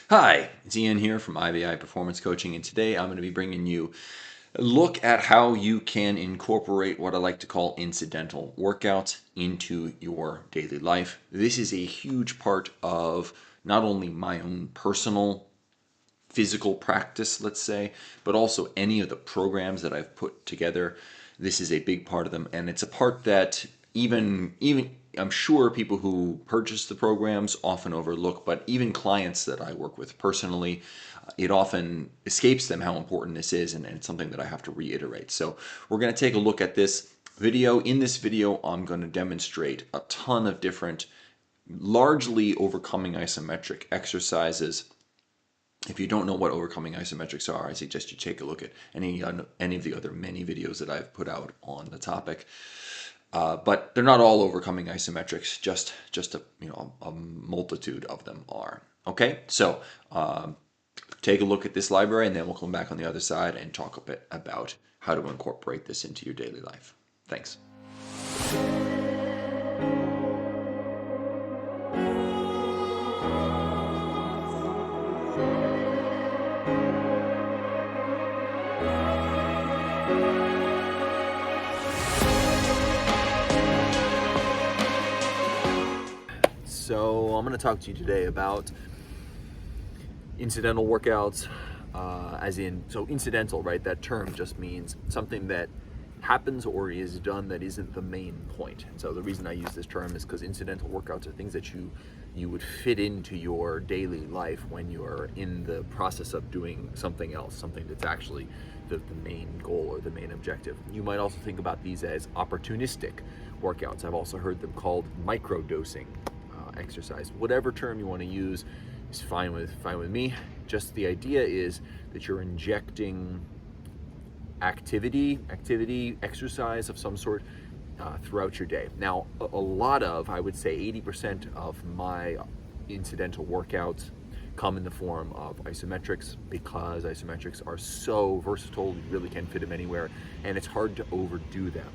Hi, it's Ian here from IBI Performance Coaching, and today I'm going to be bringing you a look at how you can incorporate what I like to call incidental workouts into your daily life. This is a huge part of not only my own personal physical practice, let's say, but also any of the programs that I've put together. This is a big part of them, and it's a part that even I'm sure people who purchase the programs often overlook, but even clients that I work with personally, it often escapes them how important this is, and it's something that I have to reiterate. So we're going to take a look at this video. In this video, I'm going to demonstrate a ton of different, largely overcoming isometric exercises. If you don't know what overcoming isometrics are, I suggest you take a look at any of the other many videos that I've put out on the topic. But they're not all overcoming isometrics. Just a multitude of them are. Okay, so take a look at this library, and then we'll come back on the other side and talk a bit about how to incorporate this into your daily life. Thanks. So I'm going to talk to you today about incidental workouts, so incidental, right? That term just means something that happens or is done that isn't the main point. And so the reason I use this term is because incidental workouts are things that you would fit into your daily life when you're in the process of doing something else, something that's actually the main goal or the main objective. You might also think about these as opportunistic workouts. I've also heard them called microdosing exercise. Whatever term you want to use is fine with me. Just the idea is that you're injecting activity, exercise of some sort throughout your day. Now, a lot of, I would say 80% of my incidental workouts come in the form of isometrics, because isometrics are so versatile. You really can fit them anywhere, and it's hard to overdo them.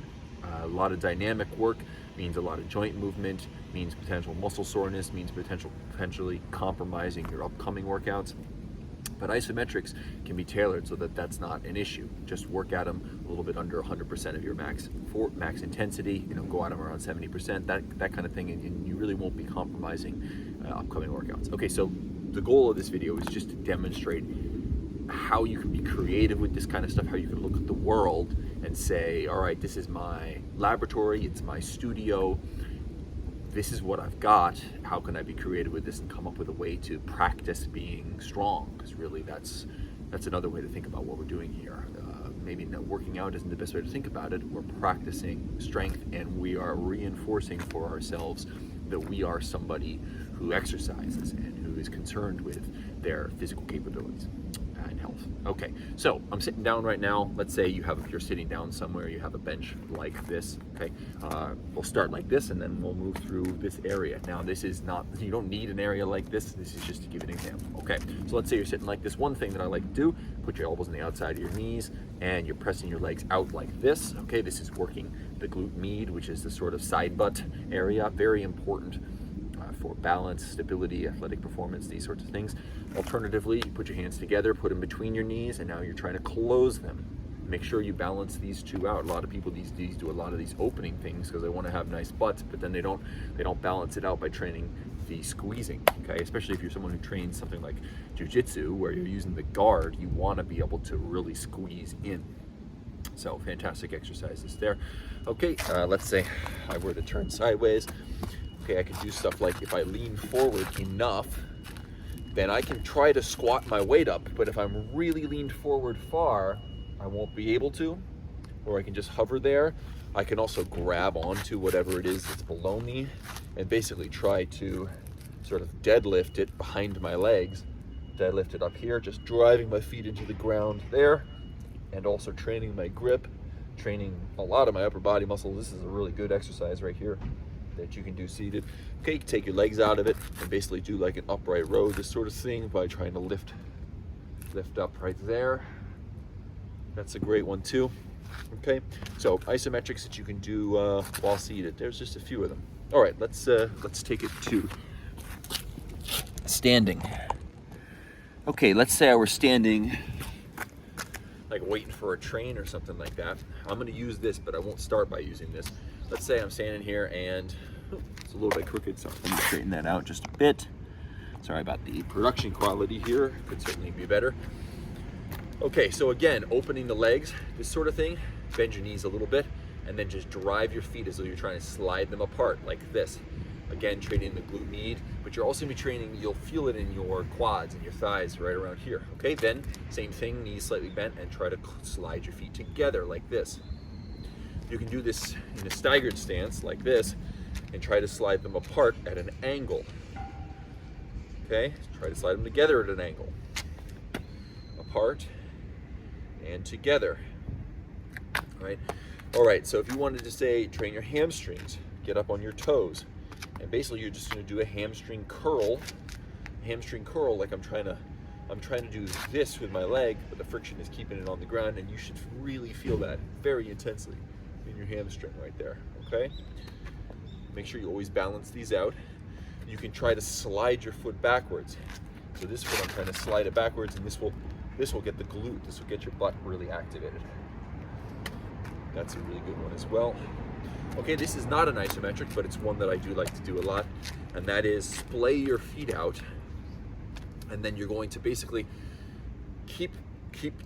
A lot of dynamic work means a lot of joint movement, means potential muscle soreness, means potentially compromising your upcoming workouts. But isometrics can be tailored so that that's not an issue. Just work at them a little bit under 100% of your max intensity. Go at them around 70%, that kind of thing, and you really won't be compromising upcoming workouts. Okay, so the goal of this video is just to demonstrate how you can be creative with this kind of stuff, how you can look at the world and say, all right, this is my laboratory, it's my studio, this is what I've got, how can I be creative with this and come up with a way to practice being strong? Because really that's another way to think about what we're doing here. Maybe not working out isn't the best way to think about it. We're practicing strength, and we are reinforcing for ourselves that we are somebody who exercises and who is concerned with their physical capabilities and health. Okay, so I'm sitting down right now. Let's say you're sitting down somewhere, you have a bench like this. Okay, we'll start like this, and then we'll move through this area. Now, this is not, you don't need an area like this. This is just to give an example. Okay, so let's say you're sitting like this. One thing that I like to do, put your elbows on the outside of your knees, and you're pressing your legs out like this. Okay, this is working the glute med, which is the sort of side butt area. Very important for balance, stability, athletic performance, these sorts of things. Alternatively, you put your hands together, put them between your knees, and now you're trying to close them. Make sure you balance these two out. A lot of people these days do a lot of these opening things because they want to have nice butts, but then they don't balance it out by training the squeezing. Okay, especially if you're someone who trains something like jiu-jitsu, where you're using the guard, you want to be able to really squeeze in. So fantastic exercises there. Okay, let's say I were to turn sideways. Okay, I can do stuff like, if I lean forward enough, then I can try to squat my weight up, but if I'm really leaned forward far, I won't be able to, or I can just hover there. I can also grab onto whatever it is that's below me and basically try to sort of deadlift it behind my legs, deadlift it up here, just driving my feet into the ground there, and also training my grip, training a lot of my upper body muscles. This is a really good exercise right here that you can do seated. Okay, take your legs out of it and basically do like an upright row, this sort of thing, by trying to lift up right there. That's a great one too. Okay, so isometrics that you can do while seated. There's just a few of them. All right, let's take it to standing. Okay, let's say I were standing like waiting for a train or something like that. I'm gonna use this, but I won't start by using this. Let's say I'm standing here and it's a little bit crooked, so let me straighten that out just a bit. Sorry about the production quality here, could certainly be better. Okay, so again, opening the legs, this sort of thing, bend your knees a little bit, and then just drive your feet as though you're trying to slide them apart like this. Again, training the glute med, but you're also gonna be training, you'll feel it in your quads and your thighs right around here. Okay, then same thing, knees slightly bent, and try to slide your feet together like this. You can do this in a staggered stance like this, and try to slide them apart at an angle. Okay, try to slide them together at an angle. Apart and together, right? All right, so if you wanted to say train your hamstrings, get up on your toes, and basically you're just gonna do a hamstring curl like I'm trying to do this with my leg, but the friction is keeping it on the ground, and you should really feel that very intensely in your hamstring right there, okay? Make sure you always balance these out. You can try to slide your foot backwards. So this foot, I'm trying to slide it backwards, and this will get the glute, this will get your butt really activated. That's a really good one as well. Okay, this is not an isometric, but it's one that I do like to do a lot, and that is splay your feet out, and then you're going to basically keep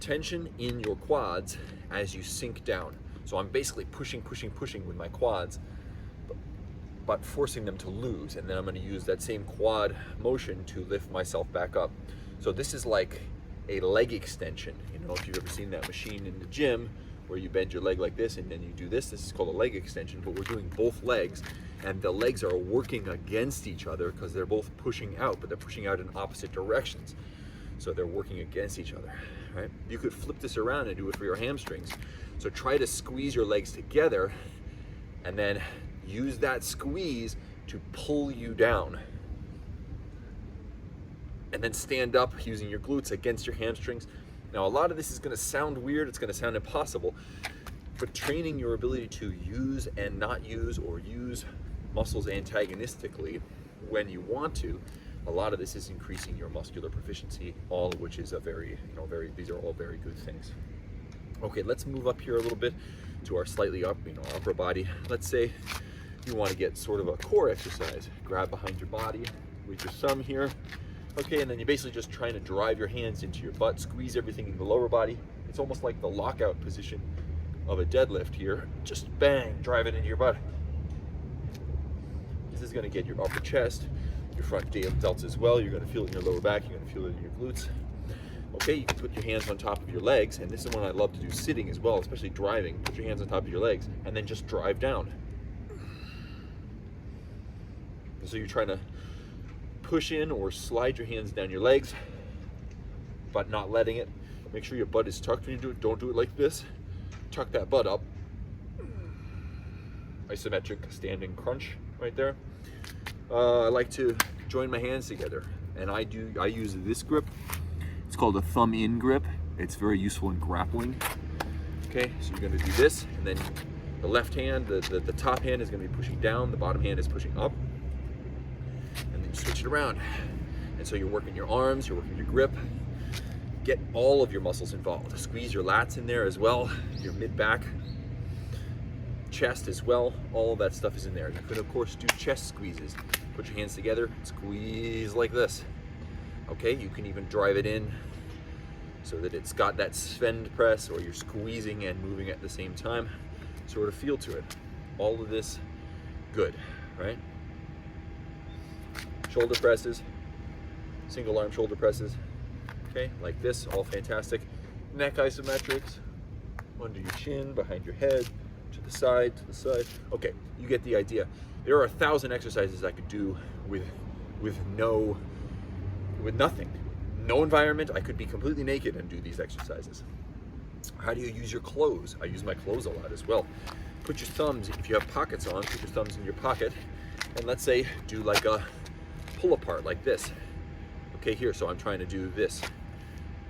tension in your quads as you sink down. So I'm basically pushing with my quads, but forcing them to lose, and then I'm going to use that same quad motion to lift myself back up. So this is like a leg extension. You know, if you've ever seen that machine in the gym where you bend your leg like this and then you do this is called a leg extension, but we're doing both legs, and the legs are working against each other because they're both pushing out, but they're pushing out in opposite directions. So they're working against each other, right? You could flip this around and do it for your hamstrings. So try to squeeze your legs together and then use that squeeze to pull you down. And then stand up using your glutes against your hamstrings. Now, a lot of this is going to sound weird, it's going to sound impossible, but training your ability to use and not use, or use muscles antagonistically when you want to, a lot of this is increasing your muscular proficiency, all of which is a these are all very good things. Okay, let's move up here a little bit to our slightly upper body. Let's say you want to get sort of a core exercise. Grab behind your body with your thumb here. Okay, and then you're basically just trying to drive your hands into your butt, squeeze everything in the lower body. It's almost like the lockout position of a deadlift here. Just bang, drive it into your butt. This is gonna get your upper chest, your front delts as well. You're gonna feel it in your lower back, you're gonna feel it in your glutes. Okay, you can put your hands on top of your legs, and this is one I love to do sitting as well, especially driving. Put your hands on top of your legs, and then just drive down. So you're trying to push in or slide your hands down your legs, but not letting it. Make sure your butt is tucked when you do it. Don't do it like this. Tuck that butt up. Isometric standing crunch right there. I like to join my hands together, and I use this grip. It's called a thumb in grip. It's very useful in grappling. Okay, so you're gonna do this, and then the left hand, the top hand is gonna be pushing down, the bottom hand is pushing up. And then you switch it around. And so you're working your arms, you're working your grip. Get all of your muscles involved. Squeeze your lats in there as well, your mid-back, chest as well. All of that stuff is in there. You could, of course, do chest squeezes. Put your hands together, squeeze like this. Okay, you can even drive it in so that it's got that Sven press, or you're squeezing and moving at the same time sort of feel to it. All of this, good, right? Shoulder presses, single arm shoulder presses, okay, like this, all fantastic. Neck isometrics, under your chin, behind your head, to the side, Okay, you get the idea. There are 1,000 exercises I could do with nothing. No environment. I could be completely naked and do these exercises. How do you use your clothes? I use my clothes a lot as well. Put your thumbs, if you have pockets on, put your thumbs in your pocket, and let's say do like a pull apart like this. Okay, here, so I'm trying to do this.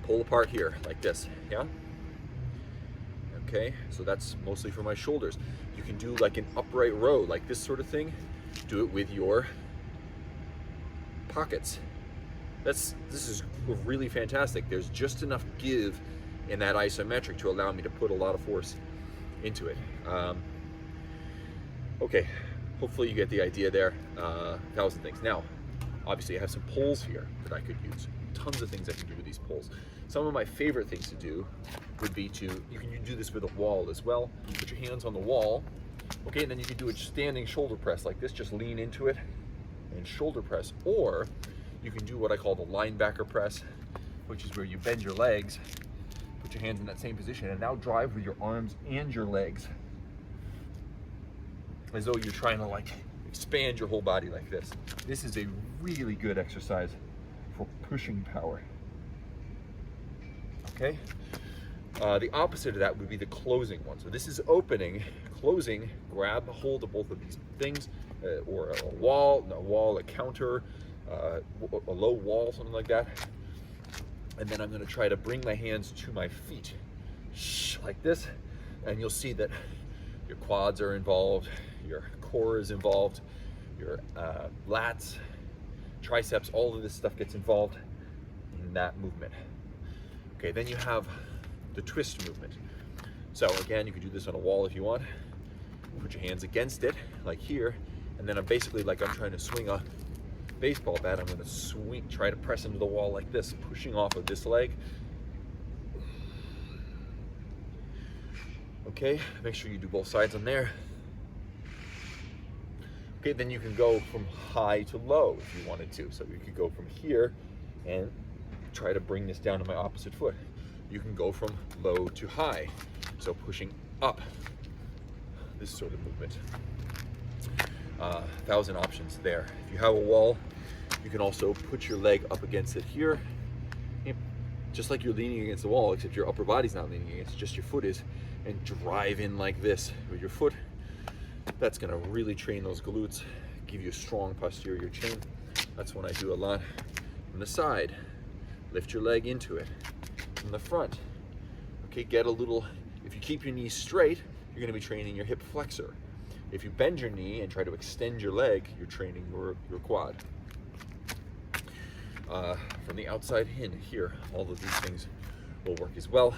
Pull apart here, like this, yeah? Okay, so that's mostly for my shoulders. You can do like an upright row, like this sort of thing. Do it with your pockets. This is really fantastic. There's just enough give in that isometric to allow me to put a lot of force into it. Okay, hopefully you get the idea there. 1,000 things. Now, obviously I have some poles here that I could use. Tons of things I can do with these poles. Some of my favorite things to do would be you can do this with a wall as well. You put your hands on the wall, okay, and then you can do a standing shoulder press like this. Just lean into it and shoulder press. Or you can do what I call the linebacker press, which is where you bend your legs, put your hands in that same position, and now drive with your arms and your legs as though you're trying to like expand your whole body like this. This is a really good exercise for pushing power. Okay? The opposite of that would be the closing one. So this is opening, closing, grab hold of both of these things, or a wall, a counter, a low wall, something like that. And then I'm gonna try to bring my hands to my feet, like this, and you'll see that your quads are involved, your core is involved, your lats, triceps, all of this stuff gets involved in that movement. Okay, then you have the twist movement. So again, you can do this on a wall if you want. Put your hands against it, like here, and then I'm basically like I'm trying to swing a baseball bat. I'm gonna swing, try to press into the wall like this, pushing off of this leg. Okay, make sure you do both sides on there. Okay, then you can go from high to low if you wanted to. So you could go from here and try to bring this down to my opposite foot. You can go from low to high, so pushing up, this sort of movement. 1,000 options there. If you have a wall, you can also put your leg up against it here, just like you're leaning against the wall, except your upper body's not leaning against, just your foot is, and drive in like this with your foot. That's gonna really train those glutes, give you a strong posterior chain. That's what I do a lot. From the side, lift your leg into it. From the front, okay, get a little, if you keep your knees straight, you're gonna be training your hip flexor. If you bend your knee and try to extend your leg, you're training your quad. From the outside in here, all of these things will work as well.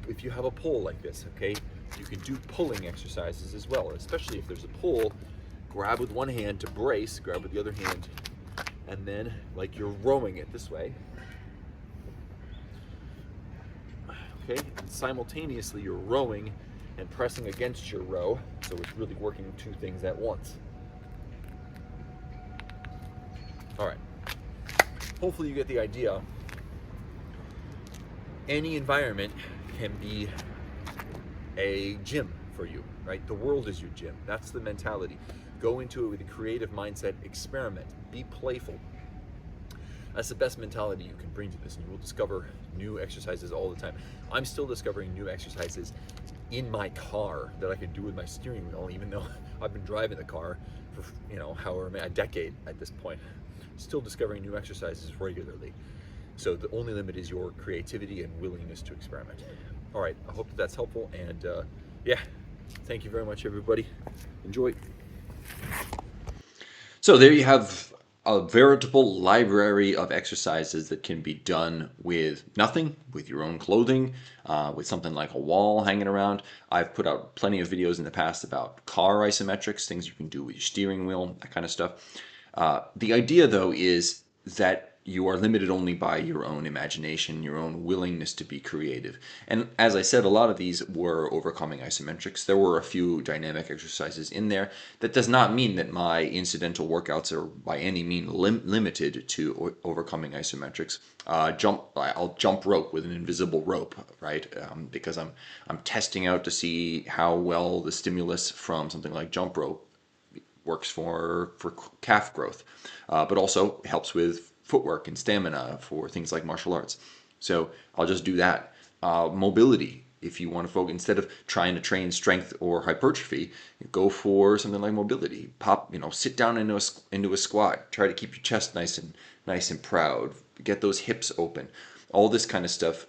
If you have a pull like this, okay, you can do pulling exercises as well, especially if there's a pull. Grab with one hand to brace, grab with the other hand, and then like you're rowing it this way. Okay, and simultaneously you're rowing and pressing against your row, so it's really working two things at once. All right, hopefully you get the idea. Any environment can be a gym for you, right? The world is your gym. That's the mentality. Go into it with a creative mindset, experiment, be playful. That's the best mentality you can bring to this, and you will discover new exercises all the time. I'm still discovering new exercises in my car that I can do with my steering wheel, even though I've been driving the car for, however many, a decade at this point. Still discovering new exercises regularly. So the only limit is your creativity and willingness to experiment. All right, I hope that that's helpful, and yeah, thank you very much, everybody. Enjoy. So there you have a veritable library of exercises that can be done with nothing, with your own clothing, with something like a wall hanging around. I've put out plenty of videos in the past about car isometrics, things you can do with your steering wheel, that kind of stuff. The idea, though, is that you are limited only by your own imagination, your own willingness to be creative. And as I said, a lot of these were overcoming isometrics. There were a few dynamic exercises in there. That does not mean that my incidental workouts are by any means limited to overcoming isometrics. I'll jump rope with an invisible rope, right? Because I'm testing out to see how well the stimulus from something like jump rope works for calf growth, but also helps with footwork and stamina for things like martial arts. So I'll just do that. Mobility, if you want to focus, instead of trying to train strength or hypertrophy, go for something like mobility. Sit down into a squat. Try to keep your chest nice and proud. Get those hips open. All this kind of stuff.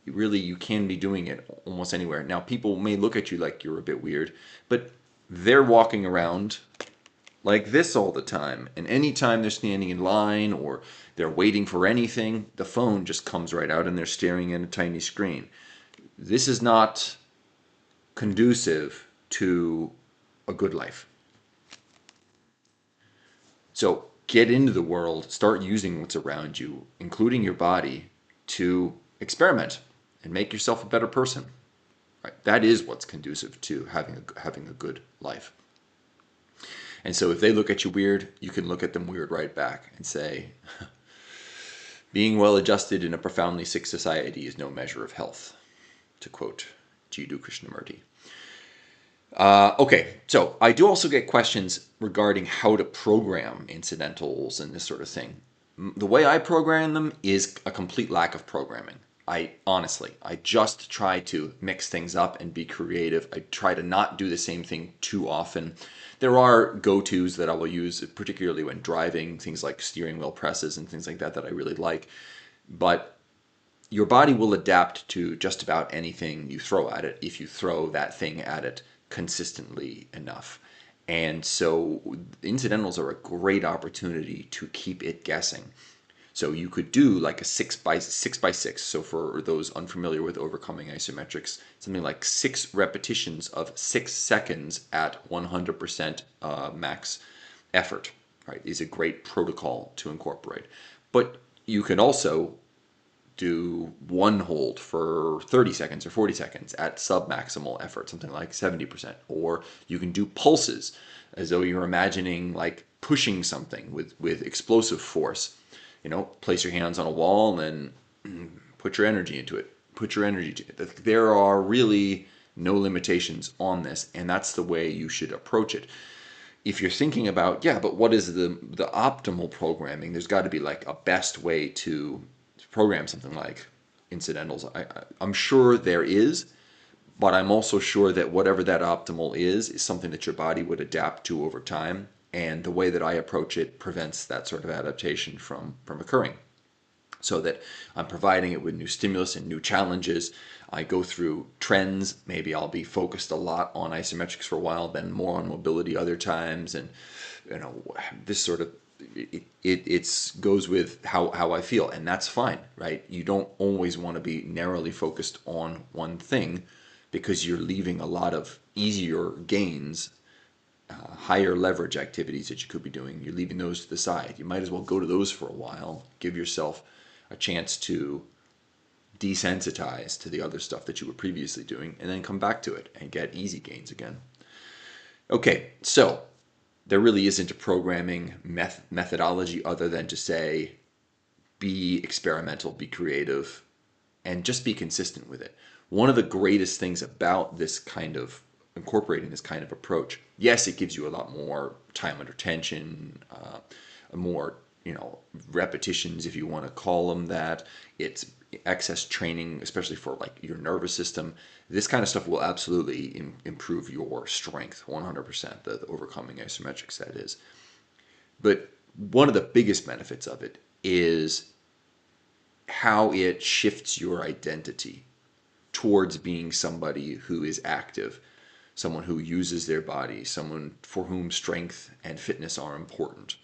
Really, you can be doing it almost anywhere. Now, people may look at you like you're a bit weird, but they're walking around like this all the time. And anytime they're standing in line or they're waiting for anything, the phone just comes right out and they're staring at a tiny screen. This is not conducive to a good life. So get into the world, start using what's around you, including your body, to experiment and make yourself a better person. Right? That is what's conducive to having a good life. And so if they look at you weird, you can look at them weird right back and say, being well adjusted in a profoundly sick society is no measure of health, to quote Jiddu Krishnamurti. Okay, so I do also get questions regarding how to program incidentals and this sort of thing. The way I program them is a complete lack of programming. I just try to mix things up and be creative. I try to not do the same thing too often. There are go-tos that I will use, particularly when driving, things like steering wheel presses and things like that I really like. But your body will adapt to just about anything you throw at it if you throw that thing at it consistently enough. And so incidentals are a great opportunity to keep it guessing. So you could do like a 6x6. So for those unfamiliar with overcoming isometrics, something like 6 repetitions of 6 seconds at 100% max effort, right, is a great protocol to incorporate. But you can also do one hold for 30 seconds or 40 seconds at sub-maximal effort, something like 70%. Or you can do pulses as though you're imagining like pushing something with explosive force. Place your hands on a wall and put your energy into it. Put your energy to it. There are really no limitations on this, and that's the way you should approach it. If you're thinking about, yeah, but what is the optimal programming? There's got to be like a best way to program something like incidentals. I'm sure there is, but I'm also sure that whatever that optimal is something that your body would adapt to over time. And the way that I approach it prevents that sort of adaptation from occurring. So that I'm providing it with new stimulus and new challenges. I go through trends. Maybe I'll be focused a lot on isometrics for a while, then more on mobility other times. And this sort of it goes with how I feel, and that's fine, right? You don't always want to be narrowly focused on one thing because you're leaving a lot of easier gains, higher leverage activities that you could be doing. You're leaving those to the side. You might as well go to those for a while, give yourself a chance to desensitize to the other stuff that you were previously doing, and then come back to it and get easy gains again. Okay, so there really isn't a programming methodology other than to say be experimental, be creative, and just be consistent with it. One of the greatest things about this kind of incorporating this kind of approach, yes, it gives you a lot more time under tension, more repetitions, if you want to call them that. It's excess training, especially for like your nervous system. This kind of stuff will absolutely improve your strength, 100%. The overcoming isometrics, that is. But one of the biggest benefits of it is how it shifts your identity towards being somebody who is active, someone who uses their body, someone for whom strength and fitness are important.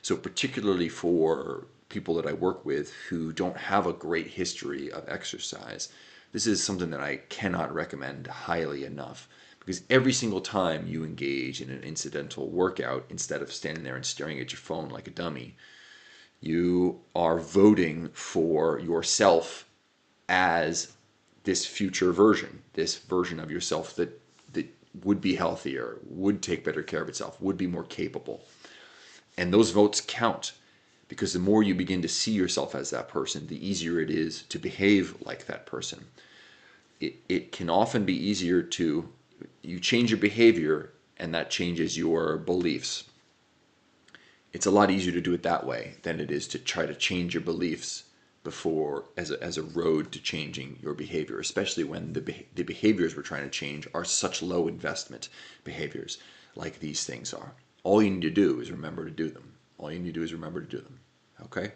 So particularly for people that I work with who don't have a great history of exercise, this is something that I cannot recommend highly enough, because every single time you engage in an incidental workout, instead of standing there and staring at your phone like a dummy, you are voting for yourself as this future version, this version of yourself that would be healthier, would take better care of itself, would be more capable. And those votes count, because the more you begin to see yourself as that person, the easier it is to behave like that person. It can often be easier to, you change your behavior and that changes your beliefs. It's a lot easier to do it that way than it is to try to change your beliefs before as a road to changing your behavior, especially when the behaviors we're trying to change are such low investment behaviors like these things are. All you need to do is remember to do them. All you need to do is remember to do them. Okay?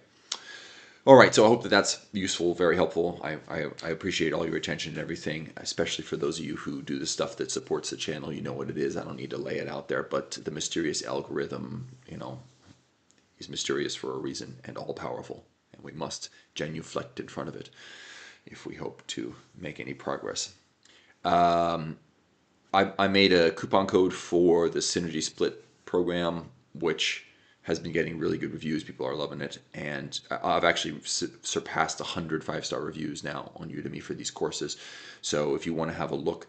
All right, so I hope that that's useful, very helpful. I appreciate all your attention and everything, especially for those of you who do the stuff that supports the channel. You know what it is. I don't need to lay it out there, but the mysterious algorithm, is mysterious for a reason and all powerful, and we must genuflect in front of it if we hope to make any progress. I made a coupon code for the Synergy Split program, which has been getting really good reviews. People are loving it. And I've actually surpassed 100 5-star reviews now on Udemy for these courses. So if you want to have a look,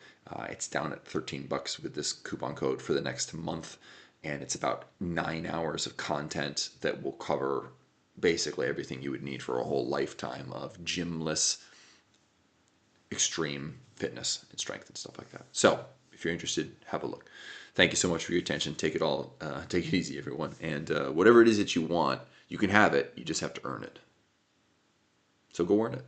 it's down at $13 with this coupon code for the next month. And it's about 9 hours of content that will cover basically everything you would need for a whole lifetime of gymless extreme fitness and strength and stuff like that. So if you're interested, have a look. Thank you so much for your attention. Take it easy, everyone. And whatever it is that you want, you can have it. You just have to earn it. So go earn it.